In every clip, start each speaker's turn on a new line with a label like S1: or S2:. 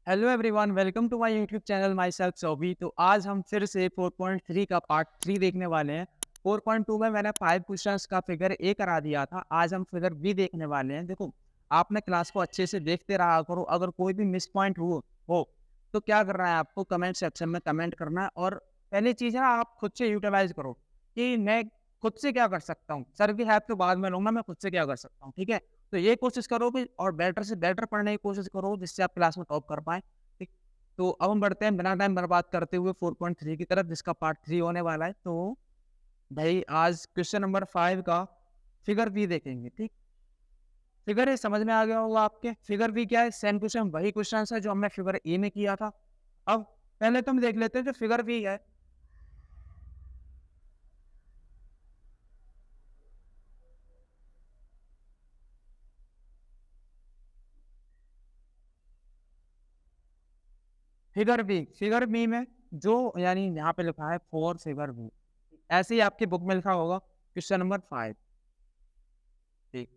S1: Hello everyone, welcome to my YouTube channel myself Saubhi. तो आज हम फिर से 4.3 का पार्ट 3 देखने वाले हैं। 4.2 में मैंने 5 क्वेश्चंस का फिगर ए करा दिया था। आज हम फिगर बी देखने वाले हैं। देखो, आपने क्लास को अच्छे से देखते रहा करो। अगर कोई भी मिस पॉइंट हो तो क्या करना है, आपको कमेंट सेक्शन में कमेंट करना है। और पहली चीज़ है ना, आप खुद से यूटिलाइज करो कि मैं खुद से क्या कर सकता हूँ। सर की हेल्प तो बाद में लूँगा, मैं खुद से क्या कर सकता हूँ। ठीक है, तो ये कोशिश करो कि और बेटर से बेटर पढ़ने की कोशिश करो जिससे आप क्लास में टॉप कर पाएँ। ठीक, तो अब हम बढ़ते हैं बिना टाइम बर्बाद करते हुए 4.3 की तरफ, जिसका पार्ट 3 होने वाला है। तो भाई आज क्वेश्चन नंबर 5 का फिगर बी देखेंगे। ठीक, फिगर ए समझ में आ गया होगा आपके। फिगर बी क्या है? सेम क्वेश्चन, वही क्वेश्चन है जो हमने फिगर ए में किया था। अब पहले तो हम देख लेते हैं जो फिगर बी है। फिगर बी में जो यानी यहाँ पे लिखा है फॉर फिगर बी, ऐसे ही आपकी बुक में लिखा होगा क्वेश्चन नंबर 5। ठीक,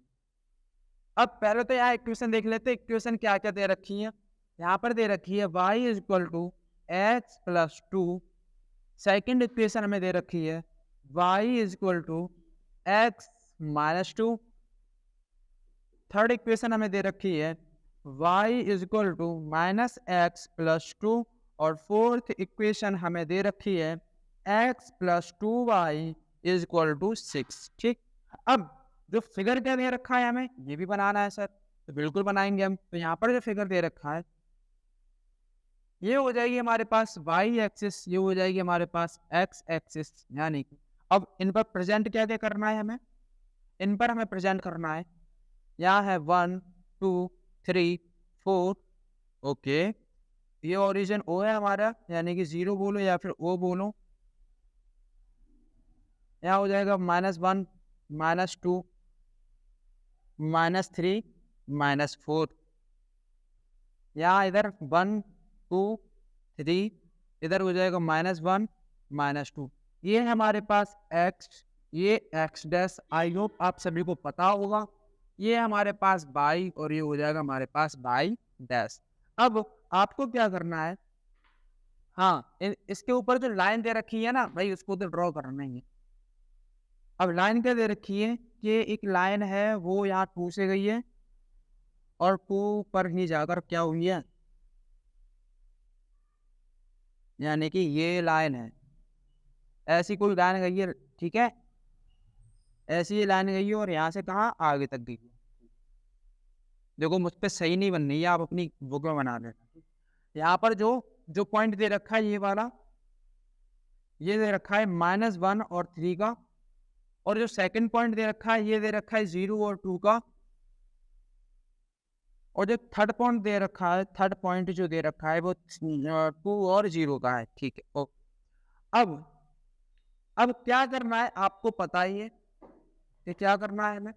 S1: अब पहले तो यहाँ इक्वेशन देख लेते हैं। इक्वेशन क्या क्या दे रखी है। यहाँ पर दे रखी है y is equal to x plus two. Second equation हमें दे रखी है y is equal to x minus two. Third equation हमें दे रखी है y is equal to minus x plus two. और फोर्थ इक्वेशन हमें दे रखी है x plus two y is equal to 6। ठीक, अब जो फिगर क्या दे रखा है हमें ये भी बनाना है सर, तो बिल्कुल बनाएंगे हम। तो यहाँ पर जो फिगर दे रखा है ये हो जाएगी हमारे पास y एक्सिस, ये हो जाएगी हमारे पास x एक्सिस। यानी कि अब इन पर प्रेजेंट क्या क्या करना है हमें, इन पर हमें प्रेजेंट करना है। यहाँ है 1 2 3 4। ओके, ये ओरिजिन ओ है हमारा, यानी कि 0 बोलो या फिर ओ बोलो। यहाँ हो जाएगा -1 -2 -3 -4। यहाँ इधर 1 2 3, इधर हो जाएगा -1 -2। ये है हमारे पास x, ये x डैश। आई होप आप सभी को पता होगा। ये है हमारे पास y और ये हो जाएगा हमारे पास y डैश। अब आपको क्या करना है, हाँ इसके ऊपर जो लाइन दे रखी है ना भाई, उसको तो ड्रॉ करना ही है। अब लाइन क्या दे रखी है कि एक लाइन है वो यहाँ 2 से गई है और 2 पर ही जाकर क्या हुई है, यानी कि ये लाइन है। ऐसी कोई लाइन गई है, ठीक है, ऐसी ये लाइन गई है और यहाँ से कहाँ आगे तक गई है। देखो मुझ पे सही नहीं बन रही है, आप अपनी बुक में बना लेना। यहाँ पर जो जो पॉइंट दे रखा है ये वाला, ये दे रखा है -1 और 3 का। और जो सेकंड पॉइंट दे रखा है ये दे रखा है 0 और 2 का। और जो थर्ड पॉइंट दे रखा है, थर्ड पॉइंट जो दे रखा है वो 2 और 0 का है। ठीक है, ओ अब अब क्या करना है आपको पता ही है कि क्या करना है हमें,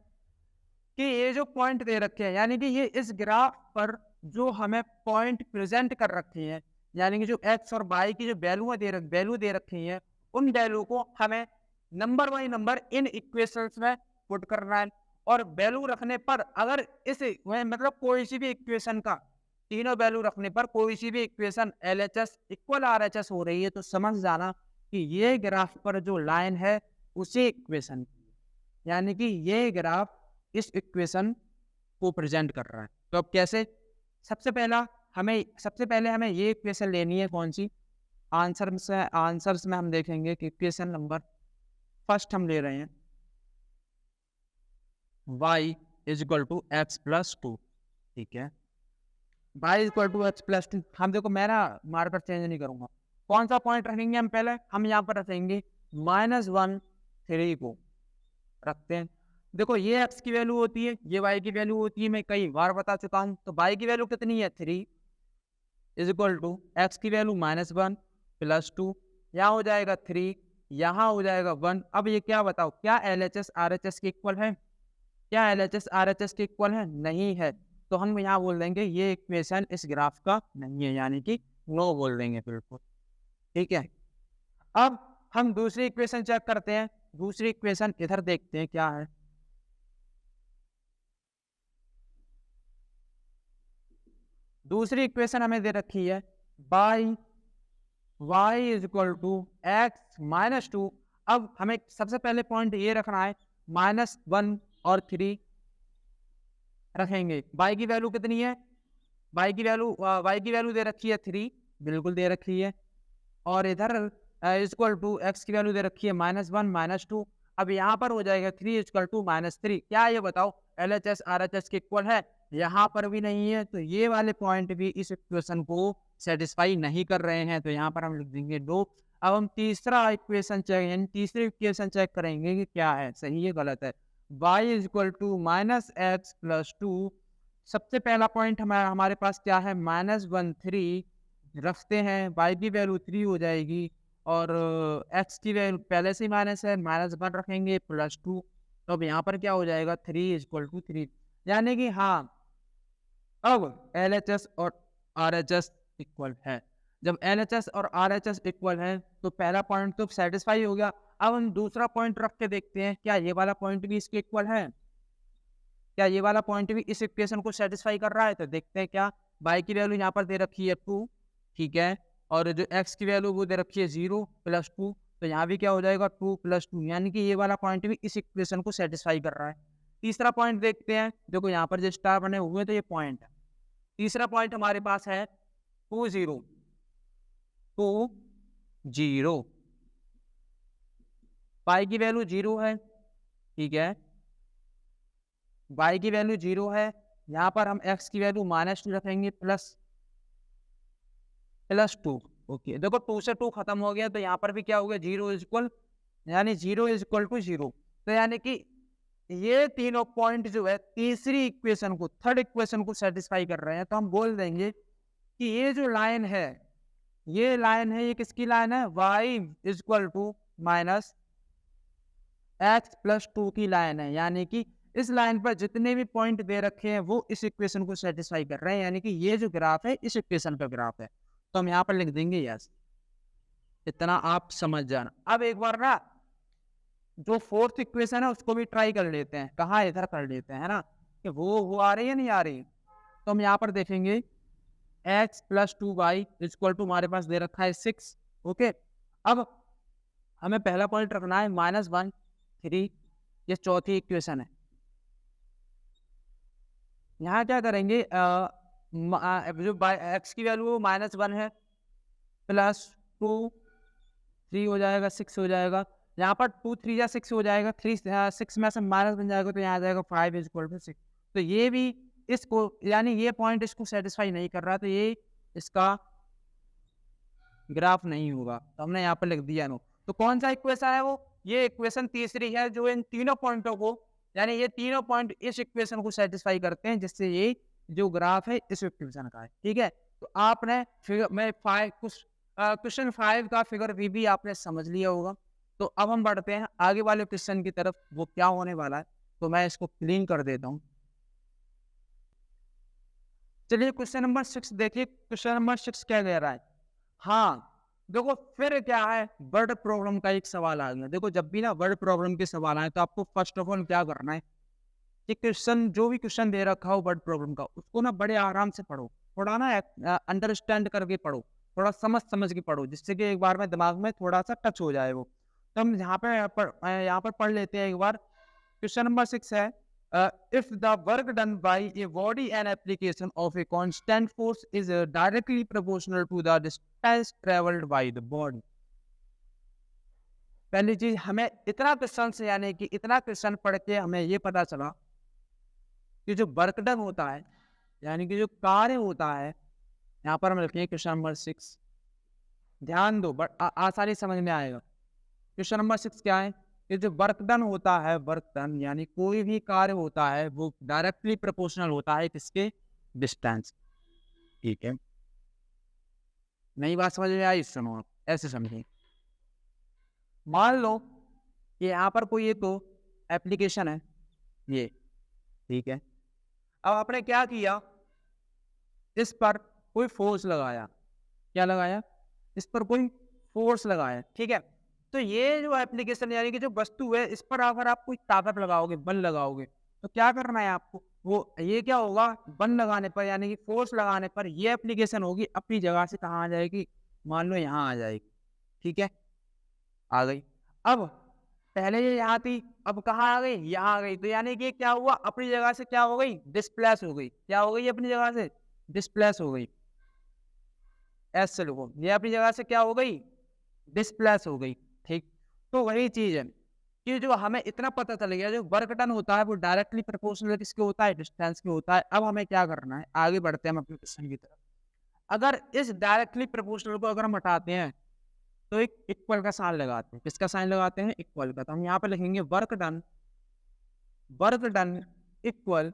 S1: कि ये जो पॉइंट दे रखे हैं यानी कि ये इस ग्राफ पर जो हमें पॉइंट प्रेजेंट कर रखे हैं, यानी कि जो एक्स और वाई की जो वैल्यू दे रखी है, उन वैल्यू को हमें number by number in equations में पुट करना है। और वैल्यू रखने पर अगर इस मतलब कोई सी भी इक्वेशन का तीनों वैल्यू रखने पर कोई सी भी इक्वेशन LHS इक्वल RHS हो रही है, तो समझ जाना कि ये ग्राफ पर जो लाइन है उसी इक्वेशन, यानी कि ये ग्राफ इस इक्वेशन को प्रेजेंट कर रहा है। तो अब कैसे, सबसे पहले हमें ये इक्वेशन लेनी है। कौन सी? आंसर्स में हम देखेंगे कि इक्वेशन नंबर फर्स्ट हम ले रहे हैं y is equal to x plus two. ठीक है, y is equal to x plus two. हम देखो, मैं ना मार्कर चेंज नहीं करूंगा। कौन सा पॉइंट रखेंगे हम पहले? हम यहाँ पर रखेंगे -1 3 को रखते हैं। देखो ये x की वैल्यू होती है, ये y की वैल्यू होती है, मैं कई बार बता चुका हूँ। तो y की वैल्यू कितनी है? 3 इज इक्वल टू एक्स की वैल्यू -1 प्लस 2। यहाँ हो जाएगा 3, यहाँ हो जाएगा 1। अब ये क्या बताओ, क्या LHS RHS के इक्वल है? क्या LHS RHS के इक्वल है? नहीं है। तो हम यहाँ बोल देंगे ये इक्वेशन इस ग्राफ का नहीं है, यानी कि नो बोल देंगे बिल्कुल। ठीक है, अब हम दूसरी इक्वेशन चेक करते हैं। दूसरी इक्वेशन इधर देखते हैं क्या है। दूसरी इक्वेशन हमें दे रखी है by y is equal to x minus two. अब हमें सबसे पहले पॉइंट ये रखना है -1 और 3 रखेंगे। y की वैल्यू कितनी है? y की वैल्यू दे रखी है 3, बिल्कुल दे रखी है। और इधर इक्वल टू x की वैल्यू दे रखी है -1 -2। अब यहाँ पर हो जाएगा 3 इक्वल टू -3। क्या ये बताओ LHS RHS के इक्वल है? यहाँ पर भी नहीं है, तो ये वाले पॉइंट भी इस इक्वेशन को सेटिस्फाई नहीं कर रहे हैं, तो यहाँ पर हम लिख देंगे नो। अब हम तीसरी इक्वेशन चेक करेंगे कि क्या है, सही है गलत है। y is equal to -x + 2। सबसे पहला पॉइंट हमारे पास क्या है? -1 3 रखते हैं, y की वैल्यू 3 हो जाएगी और x की वैल्यू पहले से ही माइनस है, -1 रखेंगे +2। तो अब यहाँ पर क्या हो जाएगा? 3 इक्वल टू 3। यानी कि हाँ, अब LHS और RHS इक्वल है। जब LHS और RHS इक्वल है तो पहला पॉइंट तो सेटिस्फाई हो गया। अब हम दूसरा पॉइंट रख के देखते हैं क्या ये वाला पॉइंट भी इसके इक्वल है, क्या ये वाला पॉइंट भी इस इक्वेशन को सेटिस्फाई कर रहा है। तो देखते हैं क्या। y की वैल्यू यहाँ पर दे रखी है 2, ठीक है, और जो x की वैल्यू वो दे रखी है 0 + 2। तो यहाँ भी क्या हो जाएगा? 2 + 2, यानी कि ये वाला पॉइंट भी इस इक्वेशन को सेटिस्फाई कर रहा है। तीसरा पॉइंट देखते हैं। देखो यहाँ पर जो स्टार बने हुए हैं तो ये पॉइंट है। तीसरा पॉइंट हमारे पास है 2 0 2 0। y की वैल्यू 0 है, ठीक है, y की वैल्यू 0 है। यहाँ पर हम x की वैल्यू -2 रखेंगे +2। ओके, देखो 2 से 2 खत्म हो गया, तो यहाँ पर भी क्या हो गया? 0 इज इक्वल, यानी 0 इज इक्वल टू 0। तो यानी कि ये तीनों पॉइंट जो है तीसरी इक्वेशन को, थर्ड इक्वेशन को सेटिस्फाई कर रहे हैं। तो हम बोल देंगे कि ये जो लाइन है, ये लाइन है, ये किसकी लाइन है? y is equal to -x + 2 की लाइन है। यानी कि इस लाइन पर जितने भी पॉइंट दे रखे हैं वो इस इक्वेशन को सेटिस्फाई कर रहे हैं, यानी कि ये जो ग्राफ है इस इक्वेशन का ग्राफ है। तो हम यहाँ पर लिख देंगे यस। इतना आप समझ जाना। अब एक बार ना जो फोर्थ इक्वेशन है उसको भी ट्राई कर लेते हैं। कहाँ? इधर कर लेते हैं, है ना, कि वो आ रही है नहीं आ रही। तो हम यहाँ पर देखेंगे x + 2y इक्वल टू हमारे पास दे रखा है 6। ओके, अब हमें पहला पॉइंट रखना है -1 3। ये चौथी इक्वेशन है। यहाँ क्या करेंगे? जो x की वैल्यू -1 है, +2 3 हो जाएगा, 6 हो जाएगा। यहाँ पर 2 3 या 6 हो जाएगा, 6 में से माइनस बन जाएगा, तो यहाँ आ जाएगा 5 इज इक्वल टू 6। तो ये भी इसको, यानी ये पॉइंट इसको सेटिस्फाई नहीं कर रहा, तो ये इसका ग्राफ नहीं होगा। तो हमने यहाँ पर लिख दिया नो। तो कौन सा इक्वेशन है वो? ये इक्वेशन तीसरी है जो इन तीनों पॉइंटों को, यानी ये तीनों पॉइंट इस इक्वेशन को सेटिस्फाई करते हैं, जिससे ये जो ग्राफ है इस इक्वेशन का है, ठीक है। तो आपने फिगर में क्वेश्चन 5 का फिगर भी आपने समझ लिया होगा। तो अब हम बढ़ते हैं आगे वाले क्वेश्चन की तरफ, वो क्या होने वाला है। तो मैं इसको क्लीन कर देता हूँ। चलिए क्वेश्चन नंबर 6 देखिए। क्वेश्चन नंबर 6 क्या कह रहा है? हाँ, देखो फिर क्या है, वर्ड प्रॉब्लम का एक सवाल आ गया। देखो जब भी ना वर्ड प्रॉब्लम के सवाल आए तो आपको फर्स्ट ऑफ ऑल क्या करना है कि क्वेश्चन, जो भी क्वेश्चन दे रखा हो वर्ड प्रॉब्लम का, उसको ना बड़े आराम से पढ़ो, थोड़ा ना अंडरस्टैंड करके पढ़ो, थोड़ा समझ के पढ़ो, जिससे कि एक बार में दिमाग में थोड़ा सा टच हो जाए वो। तो हम यहाँ पर पढ़ लेते हैं एक बार। क्वेश्चन नंबर 6 है, if the work done by a body and application of a constant force is directly proportional to the distance traveled by the body। पहली चीज हमें इतना क्वेश्चन से, यानी कि इतना क्वेश्चन पढ़ के हमें ये पता चला कि जो वर्क डन होता है, यानी कि जो कार्य होता है, यहाँ पर हम लिखते हैं क्वेश्चन नंबर 6। ध्यान दो, बट आसानी समझ में आएगा। क्वेश्चन नंबर 6 क्या है कि जो वर्क डन होता है, वर्क डन यानी कोई भी कार्य होता है, वो डायरेक्टली प्रोपोर्शनल होता है किसके? डिस्टेंस। ठीक है, नई बात समझ में आई? सुनो आप, ऐसे समझिए। मान लो कि यहाँ पर कोई एक तो एप्लीकेशन है ये, ठीक है। अब आपने क्या किया, इस पर कोई फोर्स लगाया। क्या लगाया? इस पर कोई फोर्स लगाया, ठीक है। तो ये जो एप्लीकेशन, यानी कि जो वस्तु है, इस पर अगर आप कोई ताकत लगाओगे, बल लगाओगे, तो क्या करना है आपको? वो ये क्या होगा, बन लगाने पर यानी कि फोर्स लगाने पर ये एप्लीकेशन होगी अपनी जगह से कहाँ आ जाएगी, मान लो यहाँ आ जाएगी। ठीक है, आ गई। अब पहले ये यहाँ थी, अब कहाँ आ गई, यहाँ आ गई। तो यानी कि क्या हुआ, अपनी जगह से क्या हो गई, डिस्प्लेस हो गई। क्या हो गई, अपनी जगह से डिस्प्लेस हो गई। ऐसे लिखो, ये अपनी जगह से क्या हो गई, डिस्प्लेस हो गई। ठीक, तो वही चीज है कि जो हमें इतना पता चल गया, जो वर्क डन होता है वो डायरेक्टली प्रोपोर्शनल किसके होता है, डिस्टेंस के होता है। अब हमें क्या करना है, आगे बढ़ते हैं हम अपने क्वेश्चन की तरफ। अगर इस डायरेक्टली प्रोपोर्शनल को अगर हम हटाते हैं तो एक इक्वल का साइन लगाते हैं। किसका साइन लगाते हैं, इक्वल का। तो हम यहाँ पे लिखेंगे वर्क डन इक्वल।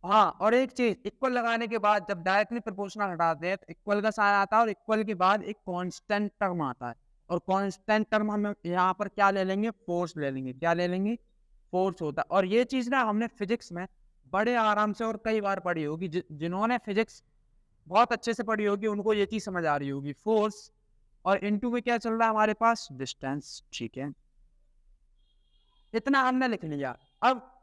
S1: हाँ, और एक चीज, इक्वल लगाने के बाद जब डायरेक्टली प्रोपोर्शनल हटाते हैं तो इक्वल का साइन आता है, और इक्वल के बाद एक कांस्टेंट टर्म आता है। और कांस्टेंट टर्म हम यहाँ पर क्या ले लेंगे, फोर्स ले लेंगे। क्या ले लेंगे, फोर्स होता है। और ये चीज ना हमने फिजिक्स में बड़े आराम से और कई बार पढ़ी होगी। जिन्होंने फिजिक्स बहुत अच्छे से पढ़ी होगी उनको ये चीज समझ आ रही होगी। फोर्स और इनटू में क्या चल रहा है हमारे पास, डिस्टेंस। ठीक है, इतना हमने लिख लिया। अब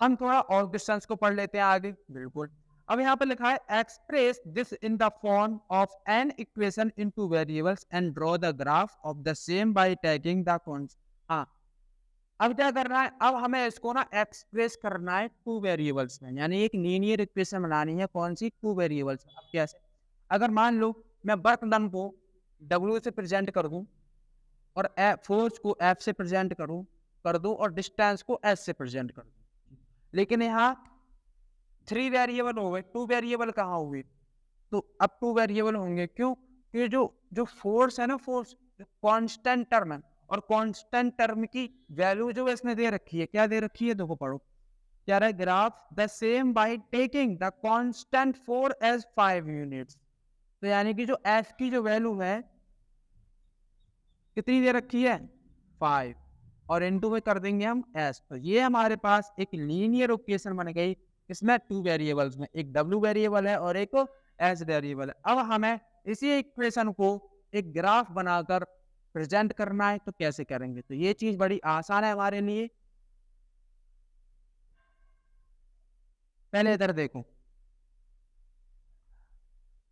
S1: हम थोड़ा और डिस्टेंस को पढ़ लेते हैं आगे। बिल्कुल, अब यहाँ पे लिखा है express this in the form of an equation into variables and draw the graph of the same by taking the const. हाँ, अब क्या करना है, अब हमें इसको ना एक्सप्रेस करना है टू वेरिएबल्स में, यानी एक लीनियर इक्वेशन बनानी है। कौन सी, टू वेरिएबल्स। अब कैसे, अगर मान लो मैं वर्क डन को W से प्रेजेंट कर दूं और फोर्स को F से प्रेजेंट कर दूं और डिस्टेंस को S से प्रेजेंट कर दूं, लेकिन यहाँ 3 वेरिएबल हो गए, 2 वेरिएबल कहाँ हुए, तो अब 2 वेरिएबल होंगे। क्यों, कि जो जो फोर्स है ना, फोर्स कांस्टेंट टर्म है, और कांस्टेंट टर्म की वैल्यू जो इसने दे रखी है, क्या दे रखी है, देखो पढ़ो क्या रहा है, graph the same by taking the constant four as 5 units. तो यानी कि जो F की जो वैल्यू है कितनी दे रखी है, 5, और इनटू में कर देंगे हम S। तो ये हमारे पास एक लीनियर इक्वेशन बन गई। इसमें 2 वेरिएबल्स में, एक W वेरिएबल है और एक S वेरिएबल है। अब हमें इसी इक्वेशन को एक ग्राफ बनाकर प्रेजेंट करना है, तो कैसे करेंगे, तो ये चीज बड़ी आसान है हमारे लिए। पहले इधर देखो,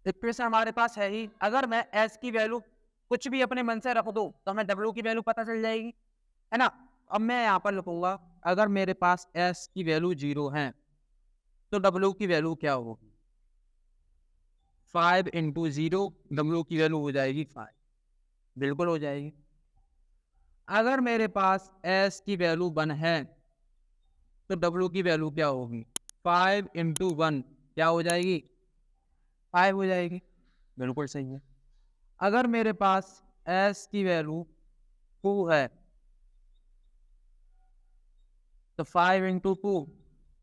S1: इक्वेशन हमारे पास है ही। अगर मैं S की वैल्यू कुछ भी अपने मन से रख दो तो हमें W की वैल्यू पता चल जाएगी, है ना। अब मैं यहाँ पर लिखूंगा, अगर मेरे पास S की वैल्यू 0 है तो W की वैल्यू क्या होगी, 5 इंटू 0, W की वैल्यू हो जाएगी 5, बिल्कुल हो जाएगी। अगर मेरे पास S की वैल्यू 1 है तो W की वैल्यू क्या होगी, 5 इंटू 1 क्या हो जाएगी, 5 हो जाएगी, बिल्कुल सही है। अगर मेरे पास S की वैल्यू 2 है तो 5 इंटू 2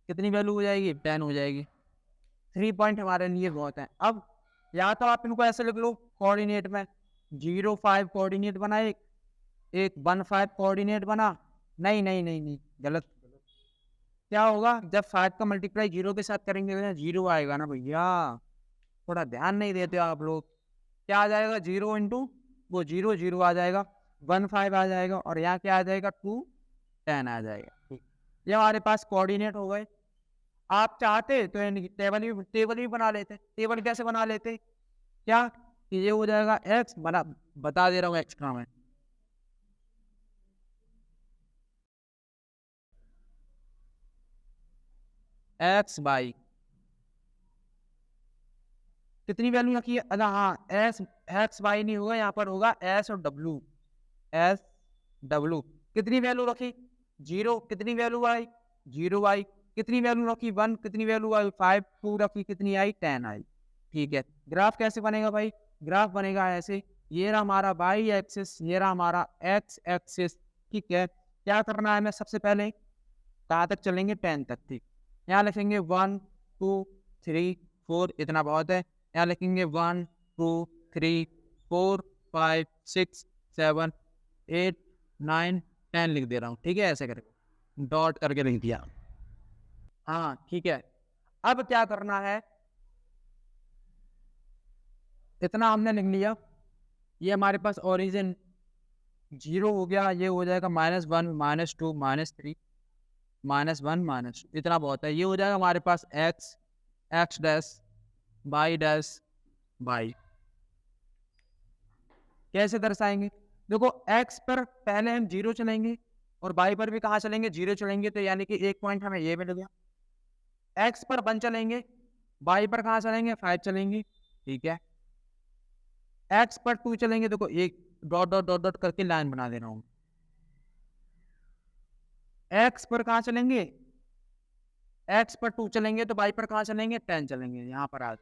S1: कितनी वैल्यू हो जाएगी, 10 हो जाएगी। 3 पॉइंट हमारे लिए बहुत है। अब या तो आप इनको ऐसे लिख लो कोऑर्डिनेट में, 0 5 कोऑर्डिनेट बना, एक 1 5 कोऑर्डिनेट बना। नहीं नहीं नहीं नहीं, गलत। क्या होगा, जब 5 का मल्टीप्लाई 0 के साथ करेंगे तो 0 आएगा ना भैया, थोड़ा ध्यान नहीं देते आप लोग। क्या आ जाएगा, 0 इंटू वो 0 0 आ जाएगा, 1 5 आ जाएगा, और यहाँ क्या आ जाएगा, 2 10 आ जाएगा। ठीक, ये हमारे पास कोऑर्डिनेट हो गए। आप चाहते तो टेबल भी बना लेते। टेबल कैसे बना लेते, क्या, कि ये हो जाएगा एक्स बना, बता दे रहा हूँ एक्स्ट्रा में, एक्स बाई कितनी वैल्यू रखी है, अच्छा हाँ, एस एक्स बाई नहीं होगा, यहाँ पर होगा एस और डब्ल्यू, एस डब्ल्यू। कितनी वैल्यू रखी, 0, कितनी वैल्यू आई, 0 आई। कितनी वैल्यू रखी, 1, कितनी वैल्यू आई, 5, 2 रखी, कितनी आई, 10 आई। ठीक है, ग्राफ कैसे बनेगा भाई, ग्राफ बनेगा ऐसे, ये रहा हमारा वाई एक्सिस, ये रहा हमारा एक्स एक्सिस। ठीक है, क्या करना है हमें, सबसे पहले कहाँ तक चलेंगे, 10 तक। ठीक, यहाँ लिखेंगे 1 2 3 4, इतना बहुत है। यहाँ लिखेंगे 1 2 3 4 5 6 7 8 9 10 लिख दे रहा हूँ। ठीक है, ऐसे करके डॉट करके लिख दिया। हाँ ठीक है, अब क्या करना है, इतना हमने लिख लिया। ये हमारे पास ओरिजिन 0 हो गया, ये हो जाएगा -1 -2 -3 -1 माइनस इतना बहुत है। ये हो जाएगा हमारे पास X dash Y dash Y. कैसे दर्शाएंगे? देखो एक्स पर पहले हम 0 चलेंगे और वाई पर भी कहाँ चलेंगे? 0 चलेंगे, तो यानी कि एक पॉइंट हमें ये मिल गया। एक्स पर 1 चलेंगे, वाई पर कहाँ चलेंगे? 5 चलेंगे, ठीक है। एक्स पर 2 चलेंगे, देखो एक डॉट डॉट डॉट डॉट करके लाइन बना दे रहा हूँ। एक्स पर कहाँ चलेंगे? एक्स पर 2 चलेंगे, तो वाई पर कहाँ चलेंगे? 10 चलेंगे। यहाँ पर आ जाए,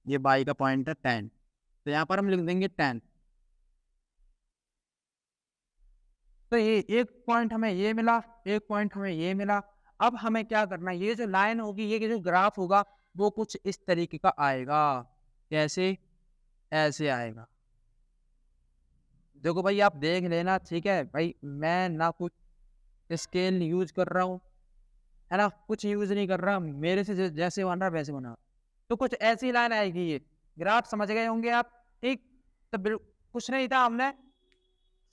S1: ये वाई का पॉइंट है 10, तो यहाँ पर हम लिख देंगे 10। तो ये एक पॉइंट हमें ये मिला, एक पॉइंट हमें ये मिला। अब हमें क्या करना है? ये जो लाइन होगी, ये जो ग्राफ होगा, वो कुछ इस तरीके का आएगा। कैसे? ऐसे आएगा। देखो भाई, आप देख लेना, ठीक है भाई। मैं ना कुछ स्केल यूज कर रहा हूँ, है ना, कुछ यूज नहीं कर रहा, मेरे से जैसे बन रहा वैसे बना। तो कुछ ऐसी लाइन आएगी, ये ग्राफ समझ गए होंगे आप, ठीक। तो कुछ नहीं था, हमने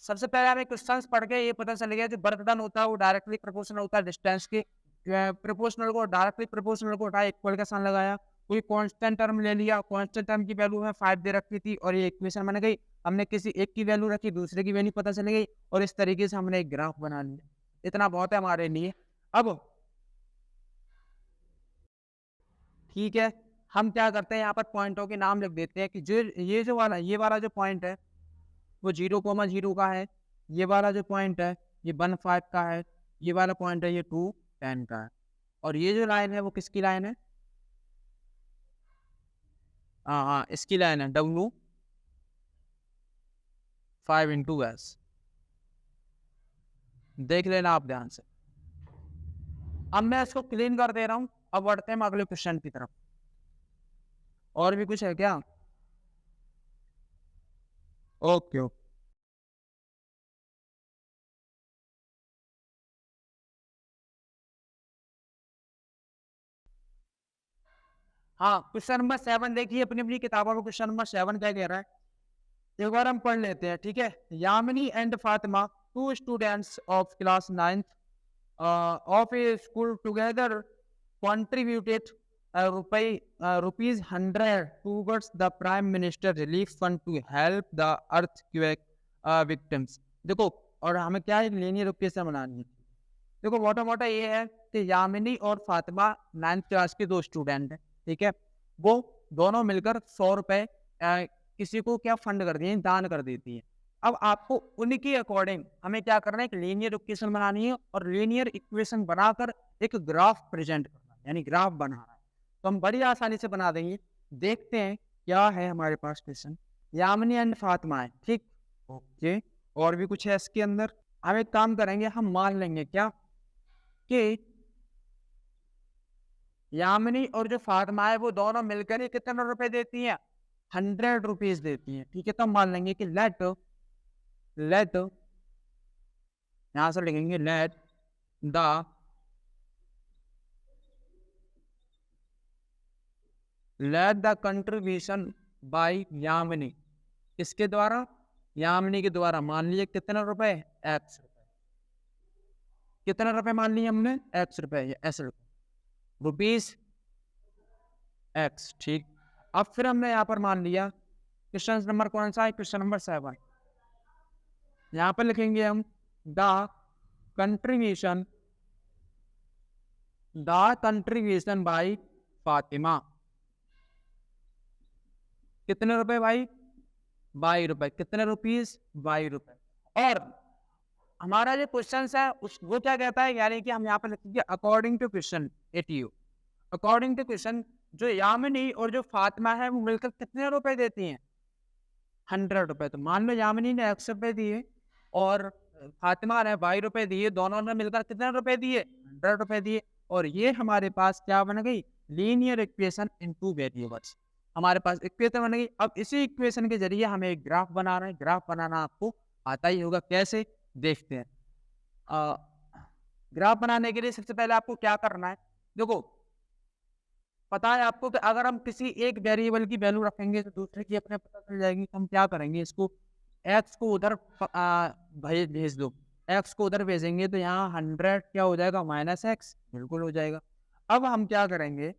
S1: सबसे पहले हमें क्वेश्चंस पढ़ के ये पता चल गया जो वर्क डन होता है वो डायरेक्टली प्रोपोर्शनल होता है डिस्टेंस के। प्रोपोर्शनल को डायरेक्टली प्रोपोर्शनल को उठाया, इक्वल का साइन लगाया, कोई कांस्टेंट टर्म ले लिया, कांस्टेंट टर्म की वैल्यू हमें 5 दे रखी थी और ये इक्वेशन बन गई। हमने किसी एक की वैल्यू रखी, दूसरे की वैल्यू पता चल गई और इस तरीके से हमने एक ग्राफ बना लिया। इतना बहुत है हमारे लिए। अब ठीक है, हम क्या करते हैं, यहाँ पर पॉइंटों के नाम लिख देते हैं कि जो ये वाला जो पॉइंट है वो 0,0 का है, ये वाला जो पॉइंट है ये 1,5 का है, ये वाला पॉइंट है ये 2,10 का है, और ये जो लाइन है वो किसकी लाइन है? हाँ, इसकी लाइन है W5/S। देख लेना आप ध्यान से। अब मैं इसको क्लीन कर दे रहा हूँ। अब बढ़ते हैं अगले क्वेश्चन की तरफ। और भी कुछ है क्या? Okay okay. हाँ, क्वेश्चन नंबर 7 देखिए अपनी अपनी किताबों में। क्वेश्चन नंबर 7 क्या कह रहा है, एक बार हम पढ़ लेते हैं, ठीक है। Yamini and Fatima, 2 students of class 9th of a school together contributed rupees 100 towards the Prime Minister Relief Fund to help the earthquake victims। देखो, और हमें क्या है, लीनियर इक्वेशन बनानी है। देखो मोटा मोटा ये है कि यामिनी और फातिमा 9th क्लास के 2 स्टूडेंट हैं, ठीक है। वो दोनों मिलकर 100 रुपए किसी को क्या फंड कर दिए, दान कर देती है। अब आपको उनके अकॉर्डिंग हमें क्या करना है, एक लीनियर इक्वेशन बनानी है और लीनियर इक्वेशन बनाकर एक ग्राफ प्रेजेंट करना है, यानी ग्राफ बनाना है। तो हम बड़ी आसानी से बना देंगे। देखते हैं क्या है हमारे पास क्वेश्चन। यामिनी एंड फातिमा है, ठीक, ओके। और भी कुछ है इसके अंदर। हम एक काम करेंगे, हम मान लेंगे क्या कि यामिनी और जो फातिमा है वो दोनों मिलकर ही कितने रुपए देती हैं? 100 रुपीज देती हैं, ठीक है। तो हम मान लेंगे कि लेट यहां से लिखेंगे let the contribution by Yamini, किसके द्वारा? यामिनी के द्वारा। मान लीजिए कितने रुपए? एक्स रुपए। कितने रुपए मान लिए हमने? एक्स रुपए, एस रुपीज एक्स, ठीक। अब फिर हमने यहाँ पर मान लिया क्वेश्चन नंबर कौन सा है? Question number 7। यहाँ पर लिखेंगे हम द कंट्रीब्यूशन बाय फातिमा। कितने रुपए भाई? 22 रुपए। कितने रुपीज? 22 रुपए। और हमारा जो क्वेश्चन है वो क्या कहता है, यानी कि हम यहाँ पर लिखेंगे according to question ATU, according to question जो यामिनी और जो फातिमा है वो मिलकर कितने रुपए देती हैं? 100 रुपए। तो मान लो यामिनी ने 100 रुपए दिए और फातिमा ने 22 रुपए दिए, दोनों ने मिलकर कितने रुपए दिए? 100 रुपए दिए। और ये हमारे पास क्या बन गई? Linear equation in 2 variables. हमारे पास इक्वेशन बन गई। अब इसी इक्वेशन के जरिए हमें एक ग्राफ बना रहे हैं। ग्राफ बनाना आपको आता ही होगा, कैसे देखते हैं। ग्राफ बनाने के लिए सबसे पहले आपको क्या करना है, देखो पता है आपको कि अगर हम किसी एक वेरिएबल की वैल्यू रखेंगे तो दूसरे की अपने पता चल जाएगी। हम क्या करेंगे, इसको एक्स को उधर भेज दो, एक्स को उधर भेजेंगे तो यहाँ 100 क्या हो जाएगा, माइनस एक्स, बिल्कुल हो जाएगा। अब हम क्या करेंगे,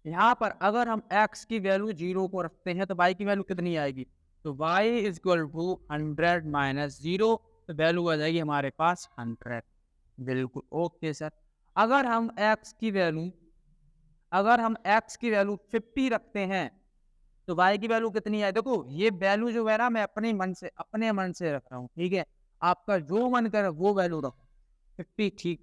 S1: यहाँ पर अगर हम x की वैल्यू 0 को रखते हैं तो y की वैल्यू कितनी आएगी, तो y is equal to 100 minus 0, तो वैल्यू आ जाएगी हमारे पास 100। बिल्कुल ओके सर। अगर हम x की वैल्यू 50 रखते हैं तो y की वैल्यू कितनी है, देखो ये वैल्यू जो है ना मैं अपने मन से रख रहा हूँ, ठीक है, आपका जो मन करे वो वैल्यू रखो। 50 ठीक,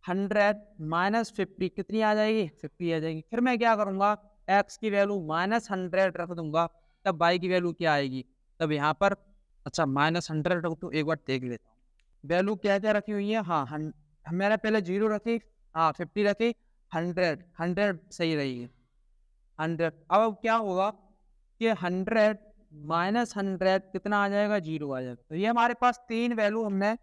S1: 100 माइनस 50 कितनी आ जाएगी, 50 आ जाएगी। फिर मैं क्या करूंगा, x की वैल्यू माइनस 100 रख दूंगा, तब y की वैल्यू क्या आएगी, तब यहाँ पर अच्छा माइनस 100 रख दो, एक बार देख लेता हूँ वैल्यू क्या क्या रखी हुई है। हाँ मैंने पहले 0 रखी, हाँ 50 रखी, 100 सही रही है 100। अब क्या होगा कि 100 माइनस 100 कितना आ जाएगा, 0 आ जाएगा। तो ये हमारे पास तीन वैल्यू हमने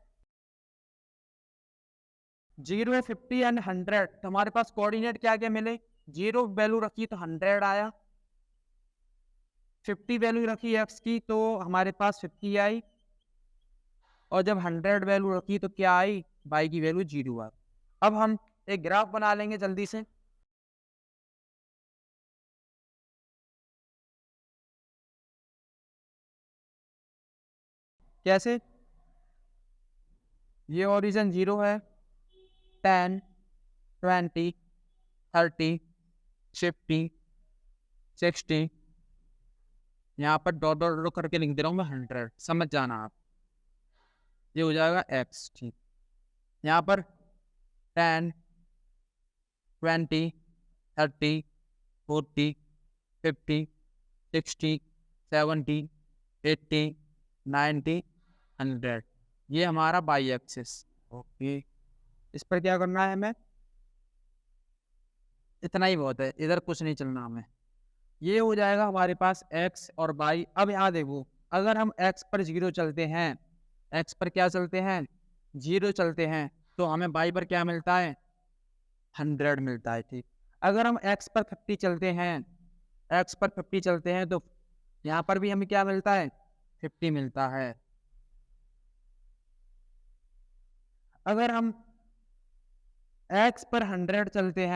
S1: 0, 50 एंड 100, तो हमारे पास कोऑर्डिनेट क्या क्या मिले, 0 वैल्यू रखी तो 100 आया, 50 वैल्यू रखी x की तो हमारे पास 50 आई, और जब 100 वैल्यू रखी तो क्या आई, y की वैल्यू 0 आई। अब हम एक ग्राफ बना लेंगे जल्दी से। कैसे, ये ओरिजिन 0 है, 10, 20, 30, 50, 60, यहाँ पर डॉट डॉट डॉट करके लिख दे रहा हूँ मैं 100, समझ जाना आप, ये हो जाएगा x, ठीक। यहाँ पर 10, 20, 30, 40, 50, 60, 70, 80, 90, 100, ये हमारा बाई एक्सिस। ओके, इस पर क्या करना है हमें, इतना ही बहुत है, इधर कुछ नहीं चलना हमें। ये हो जाएगा हमारे पास x और y। अब यहाँ देखो, अगर हम x पर 0 चलते हैं, x पर क्या चलते हैं, 0 चलते हैं, तो हमें y पर क्या मिलता है, 100 मिलता है, ठीक। अगर हम x पर 50 चलते हैं, तो यहाँ पर भी हमें क्या मिलता है, 50 मिलता है। अगर हम x पर 100 चलते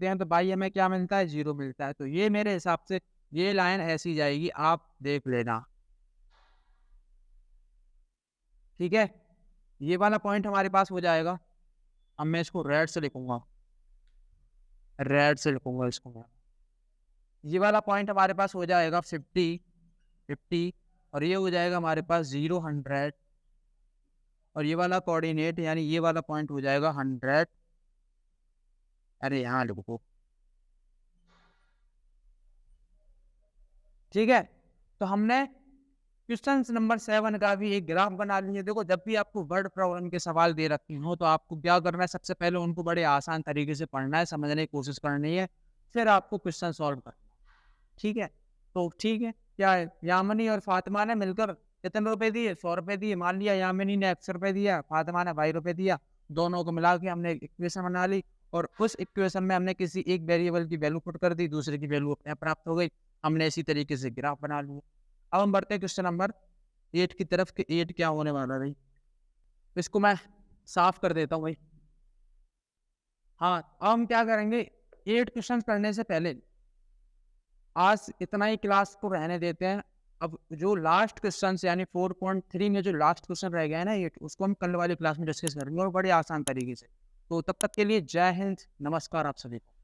S1: हैं, तो भाई हमें क्या मिलता है, 0 मिलता है। तो ये मेरे हिसाब से ये लाइन ऐसी जाएगी, आप देख लेना, ठीक है। ये वाला पॉइंट हमारे पास हो जाएगा। अब मैं इसको रेड से लिखूंगा, इसको मैं। ये वाला पॉइंट हमारे पास हो जाएगा 50, और ये हो जाएगा हमारे पास 0, 100, और ये वाला कोऑर्डिनेट यानी ये वाला पॉइंट हो जाएगा 100। अरे यहाँ लिखो, ठीक है। तो हमने क्वेश्चन नंबर 7 का भी एक ग्राफ बना लिया। देखो, जब भी आपको वर्ड प्रॉब्लम के सवाल दे रखे हो तो आपको क्या करना है, सबसे पहले उनको बड़े आसान तरीके से पढ़ना है, समझने की कोशिश करनी है, फिर आपको क्वेश्चन सॉल्व करना, ठीक है। तो ठीक है, क्या है, यामिनी और फातिमा ने मिलकर कितने रुपए दिए, 100 रुपए दिए। मान लिया यामिनी ने 100 रुपए दिया, फातिमा ने 22 रुपए दिया, दोनों को मिला के हमने एक इक्वेशन बना ली, और उस इक्वेशन में हमने किसी एक वेरिएबल की वैल्यू पुट कर दी, दूसरे की वैल्यू अपने आप प्राप्त हो गई। हमने इसी तरीके से ग्राफ बना लिया। अब हम बढ़ते हैं क्वेश्चन नंबर 8 की तरफ, कि 8 क्या होने वाला है भाई। तो इसको मैं साफ कर देता हूँ भाई। हाँ, अब हम क्या करेंगे, 8 क्वेश्चन करने से पहले आज इतना ही क्लास को रहने देते हैं। अब जो लास्ट क्वेश्चन यानी 4.3 में जो लास्ट क्वेश्चन रह गया है ना 8, उसको हम कल वाली क्लास में डिस्कस करेंगे, और बड़े आसान तरीके से। तो तब तक के लिए जय हिंद, नमस्कार आप सभी को।